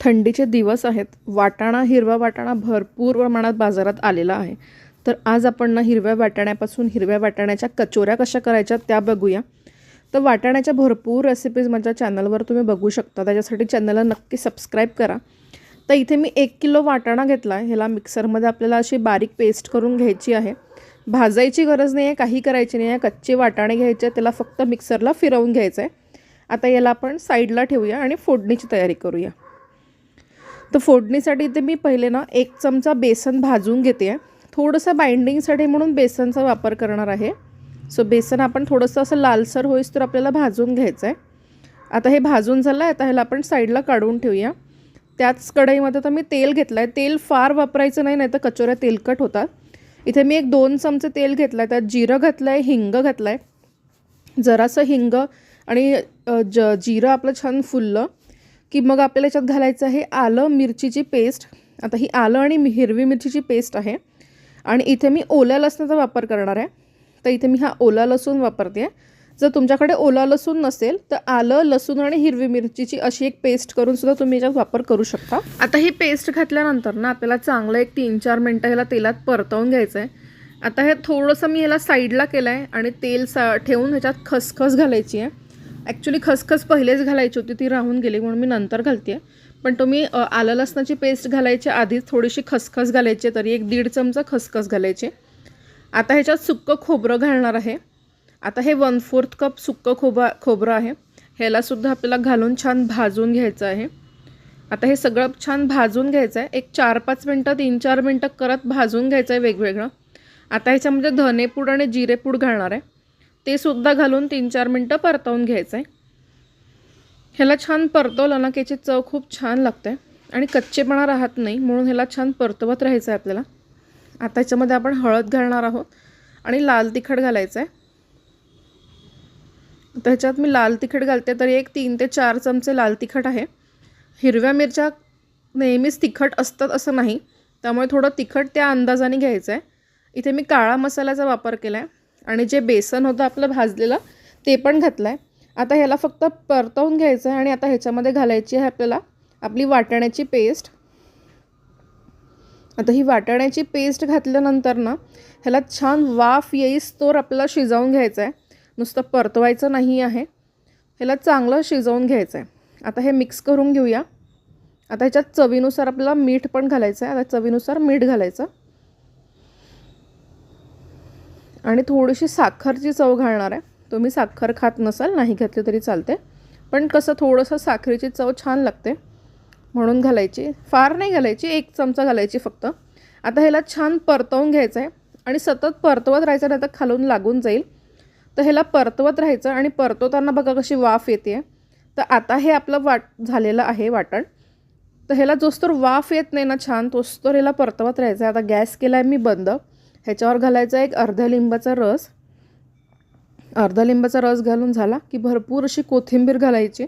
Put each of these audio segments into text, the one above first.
थंडीचे दिवस आहेत. वाटाणा, हिरवा वाटाणा भरपूर प्रमाणात बाजारात आलेला आहे. तर आज आपण ना हिरव्या वाटाण्यापासून हिरव्या वाटाण्याच्या कचोऱ्या कशा करायच्या त्या बघूया. तर वाटाण्याच्या भरपूर रेसिपीज माझ्या चॅनलवर तुम्ही बघू शकता. त्याच्यासाठी चॅनलला नक्की सबस्क्राईब करा. तर इथे मी 1 किलो वाटाणा घेतला आहे. ह्याला मिक्सरमध्ये आपल्याला अशी बारीक पेस्ट करून घ्यायची आहे. भाजायची गरज नाही आहे, काही करायची नाही आहे. कच्चे वाटाणे घ्यायचे, त्याला फक्त मिक्सरला फिरवून घ्यायचं आहे. आता याला आपण साईडला ठेवूया आणि फोडणीची तयारी करूया. तर फोडणीसाठी इथे मी पहिले ना 1 चमचा बेसन भाजून घेते आहे. थोडंसं बाइंडिंगसाठी म्हणून बेसनचा वापर करणार आहे. सो बेसन आपण थोडंसं असं लालसर होईस तर आपल्याला भाजून घ्यायचं आहे. आता हे भाजून झालं आहे. आता ह्याला आपण साईडला काढून ठेवूया. त्याच कढईमध्ये तर मी तेल घेतलं आहे. तेल फार वापरायचं नाही, नाहीतर कचोऱ्या तेलकट होतात. इथे मी 2 चमचे तेल घेतलं आहे. त्यात जिरं घातलं आहे, हिंग घातलं आहे. जरासं हिंग आणि जिरं आपलं छान फुललं की मग आपल्याला याच्यात घालायचं आहे आलं मिरचीची पेस्ट. आता ही आलं आणि हिरवी मिरचीची पेस्ट आहे. आणि इथे मी ओल्या लसणाचा वापर करणार आहे. तर इथे मी हा ओला लसूण वापरते आहे. जर तुमच्याकडे ओला लसूण नसेल तर आलं, लसूण आणि हिरवी मिरचीची अशी एक पेस्ट करून सुद्धा तुम्ही याच्यात वापर करू शकता. आता ही पेस्ट घातल्यानंतर ना आपल्याला चांगलं एक 3-4 मिनटं ह्याला तेलात परतवून घ्यायचं आहे. आता हे थोडंसं मी ह्याला साईडला केलं आहे आणि तेल ठेवून ह्याच्यात खसखस घालायची आहे. ॲक्च्युली खसखस पहिलेच घालायची होती, ती राहून गेली म्हणून मी नंतर घालते आहे. पण तुम्ही आलं लसणाची पेस्ट घालायच्या आधीच थोडीशी खसखस घालायची, तरी 1-1.5 चमचा खसखस घालायचे. आता ह्याच्यात सुक्कं खोबरं घालणार आहे. आता हे 1/4 कप सुक्कं खोबरं आहे. ह्यालासुद्धा आपल्याला घालून छान भाजून घ्यायचं आहे. आता हे सगळं छान भाजून घ्यायचं आहे. एक 4-5 मिनटं 3-4 मिनटं करत भाजून घ्यायचं आहे वेगवेगळं. आता ह्याच्यामध्ये धनेपूड आणि जिरेपूड घालणार आहे. ते सुद्धा घालून 3-4 मिनटं परतवून घ्यायचं आहे. ह्याला छान परतवलं ना की याची चव खूप छान लागते आणि कच्चेपणा राहत नाही, म्हणून ह्याला छान परतवत राहायचं आहे आपल्याला. आता ह्याच्यामध्ये आपण हळद घालणार आहोत आणि लाल तिखट घालायचं आहे. तर ह्याच्यात मी लाल तिखट घालते, तरी एक 3 ते 4 चमचे लाल तिखट आहे. हिरव्या मिरच्या नेहमीच तिखट असतात असं नाही, त्यामुळे थोडं तिखट त्या अंदाजाने घ्यायचं आहे. इथे मी काळा मसाल्याचा वापर केला आहे आणि जे बेसन होतं आपलं भाजलेलं ते पण घातलं आहे. आता ह्याला फक्त परतवून घ्यायचं आहे आणि आता ह्याच्यामध्ये घालायची आहे आपल्याला आपली वाटाण्याची पेस्ट. आता ही वाटाण्याची पेस्ट घातल्यानंतर ना ह्याला छान वाफ येईस्तोवर आपल्याला शिजवून घ्यायचं आहे. नुसतं परतवायचं नाही आहे, ह्याला चांगलं शिजवून घ्यायचं आहे. आता हे मिक्स करून घेऊया. आता ह्याच्यात चवीनुसार आपल्याला मीठ पण घालायचं आहे. आता चवीनुसार मीठ घालायचं आणि थोडीशी साखरची चव घालणार आहे. तुम्ही साखर खात नसाल, नाही घातली तरी चालते, पण कसं थोडंसं साखरेची चव छान लागते म्हणून घालायची. फार नाही घालायची, 1 चमचा घालायची फक्त. आता ह्याला छान परतवून घ्यायचं आहे आणि सतत परतवत राहायचं, नाही तर खालून लागून जाईल. तर ह्याला परतवत राहायचं आणि परतवताना बघा कशी वाफ येते. तर आता हे आपलं झालेलं आहे वाटण. तर ह्याला जोस्तोवर वाफ येत नाही ना छान, तोस्तोवर ह्याला परतवत राहायचं आहे. आता गॅस केला आहे मी बंद. ह्याच्यावर घालायचा एक अर्धा लिंबाचा रस. अर्धा लिंबाचा रस घालून झाला की भरपूर अशी कोथिंबीर घालायची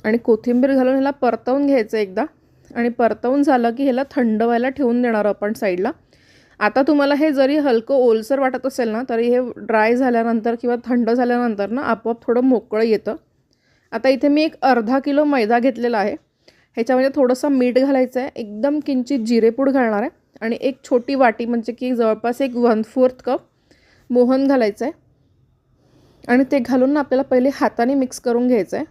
आणि कोथिंबीर घालून ह्याला परतवून घ्यायचं एकदा. आणि परतवून झालं की ह्याला थंड व्हायला ठेवून देणार आपण साईडला. आता तुम्हाला हे जरी हलकं ओलसर वाटत असेल ना, तरी हे ड्राय झाल्यानंतर किंवा थंड झाल्यानंतर ना आपोआप थोडं मोकळं येतं. आता इथे मी एक अर्धा किलो मैदा घेतलेला आहे. ह्याच्यामध्ये थोडंसं मीठ घालायचं आहे, एकदम किंचित जिरेपूड घालणार आहे आणि एक छोटी वाटी म्हणजे की जवळपास एक 1/4 कप मोहन घालायचं आहे. आणि ते घालून आपल्याला पहिले हाताने मिक्स करून घ्यायचं आहे.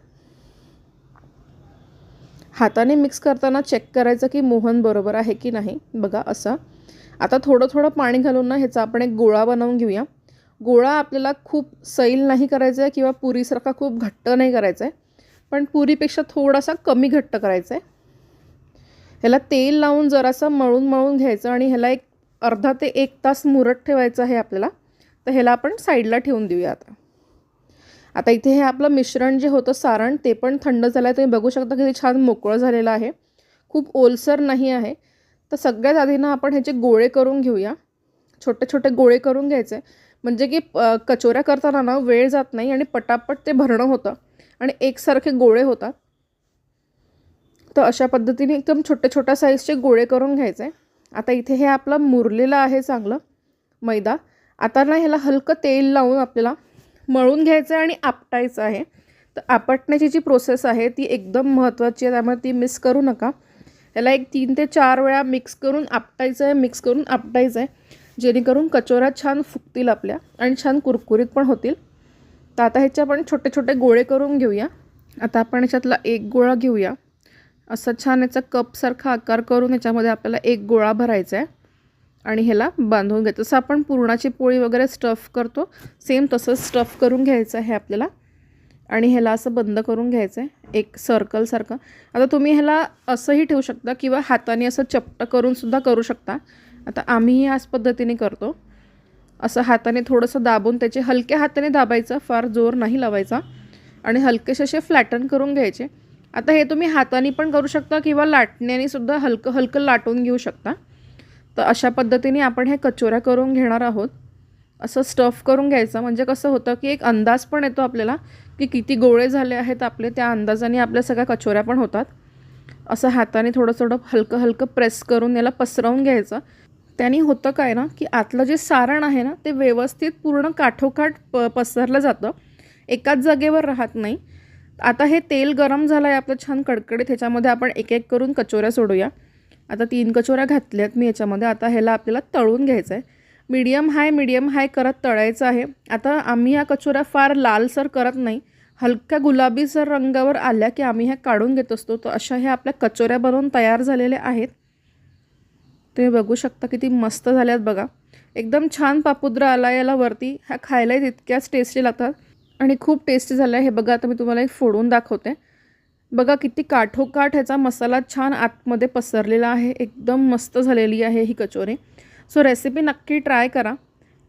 हाताने मिक्स करताना चेक करायचं की मोहन बरोबर आहे की नाही, बघा असं. आता थोडं थोडं पाणी घालून ना ह्याचा आपण एक गोळा बनवून घेऊया. गोळा आपल्याला खूप सैल नाही करायचा आहे किंवा पुरीसारखा खूप घट्ट नाही करायचा आहे, पण पुरीपेक्षा थोडासा कमी घट्ट करायचा आहे. ह्याला तेल लावून जरासं मळून घ्यायचं आणि ह्याला एक अर्धा ते 1 तास मुरत ठेवायचं आहे आपल्याला. तर ह्याला आपण साईडला ठेवून देऊया. आता इथे हे आपलं मिश्रण जे होतं सारण ते पण थंड झालं आहे. तुम्ही बघू शकता किती छान मोकळं झालेलं आहे, खूप ओलसर नाही आहे. तर सगळ्यात आधी ना आपण ह्याचे गोळे करून घेऊया. छोटे छोटे गोळे करून घ्यायचे, म्हणजे की कचोऱ्या करताना ना वेळ जात नाही आणि पटापट ते भरणं होतं आणि एकसारखे गोळे होतात. तर अशा पद्धतीने एकदम छोट्या साईजचे गोळे करून घ्यायचे. आता इथे हे आपलं मुरलेलं आहे चांगलं मैदा. आता ना ह्याला हलकं तेल लावून आपल्याला मळून घ्यायचं आहे आणि आपटायचं आहे. तर आपटण्याची जी प्रोसेस आहे ती एकदम महत्त्वाची आहे, त्यामुळे ती मिस करू नका. याला एक 3 ते 4 वेळा मिक्स करून आपटायचं आहे जेणेकरून कचोऱ्या छान फुगतील आपल्या आणि छान कुरकुरीत पण होतील. तर आता ह्याचे आपण छोटे छोटे गोळे करून घेऊया. आता आपण ह्याच्यातला एक गोळा घेऊया. असं छान याचा कपसारखा आकार करून ह्याच्यामध्ये आपल्याला एक गोळा भरायचा आहे आणि ह्याला बांधून घ्यायचं. जसं आपण पुरणाची पोळी वगैरे स्टफ करतो सेम तसंच स्टफ करून घ्यायचं आहे आपल्याला आणि ह्याला असं बंद करून घ्यायचं आहे एक सर्कलसारखं. आता तुम्ही ह्याला असंही ठेवू शकता किंवा हाताने असं चपटं करूनसुद्धा करू शकता. आता आम्ही याच पद्धतीने करतो. असं हाताने थोडंसं दाबून त्याचे हलक्या हाताने दाबायचं, फार जोर नाही लावायचा आणि हलकेसे असे फ्लॅटन करून घ्यायचे. आता हे तुम्ही हाताने पण करू शकता किंवा लाटण्याने सुद्धा हलकं हलकं लाटून घेऊ शकता. तर अशा पद्धतीने आपण हे कचोऱ्या करून घेणार आहोत. असं स्टफ करून घ्यायचं म्हणजे कसं होतं की एक अंदाज पण येतो आपल्याला की किती गोळे झाले आहेत आपले, त्या अंदाजाने आपल्या सगळ्या कचोऱ्या पण होतात. असं हाताने थोडं थोडं हलकं हलकं प्रेस करून याला पसरवून घ्यायचं. त्याने होतं काय ना की आतलं जे सारण आहे ना ते व्यवस्थित पूर्ण काठोकाठ पसरलं जातं, एकाच जागेवर राहत नाही. आता हे तेल गरम झालं आहे आपलं छान कडकडीत, ह्याच्यामध्ये आपण एक एक करून कचोऱ्या सोडूया. आता 3 कचोऱ्या घातल्यात मी याच्यामध्ये. आता ह्याला आपल्याला तळून घ्यायचं आहे. मीडियम हाय करत तळायचं आहे. आता आम्ही ह्या कचोऱ्या फार लालसर करत नाही, हलक्या गुलाबीसर रंगावर आल्या की आम्ही ह्या काढून घेत असतो. तर अशा ह्या आपल्या कचोऱ्या बनवून तयार झालेल्या आहेत. तुम्ही बघू शकता किती मस्त झाल्यात बघा. एकदम छान पापुद्रा आला याला वरती. ह्या खायलाही तितक्याच टेस्टी लागतात आणि खूप टेस्टी झालं आहे. हे बघा आता मी तुम्हाला एक फोडून दाखवते. बघा किती काठोकाठ ह्याचा मसाला छान आतमध्ये पसरलेला आहे. एकदम मस्त झालेली आहे ही कचोरी. सो रेसिपी नक्की ट्राय करा.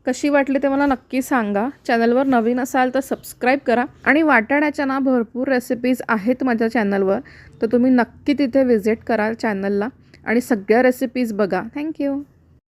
कशी वाटली ते मला नक्की सांगा. चॅनलवर नवीन असाल तर सबस्क्राईब करा आणि वाटाण्याच्या ना भरपूर रेसिपीज आहेत माझ्या चॅनलवर, तर तुम्ही नक्की तिथे व्हिजिट करा चॅनलला आणि सगळ्या रेसिपीज बघा. थँक्यू.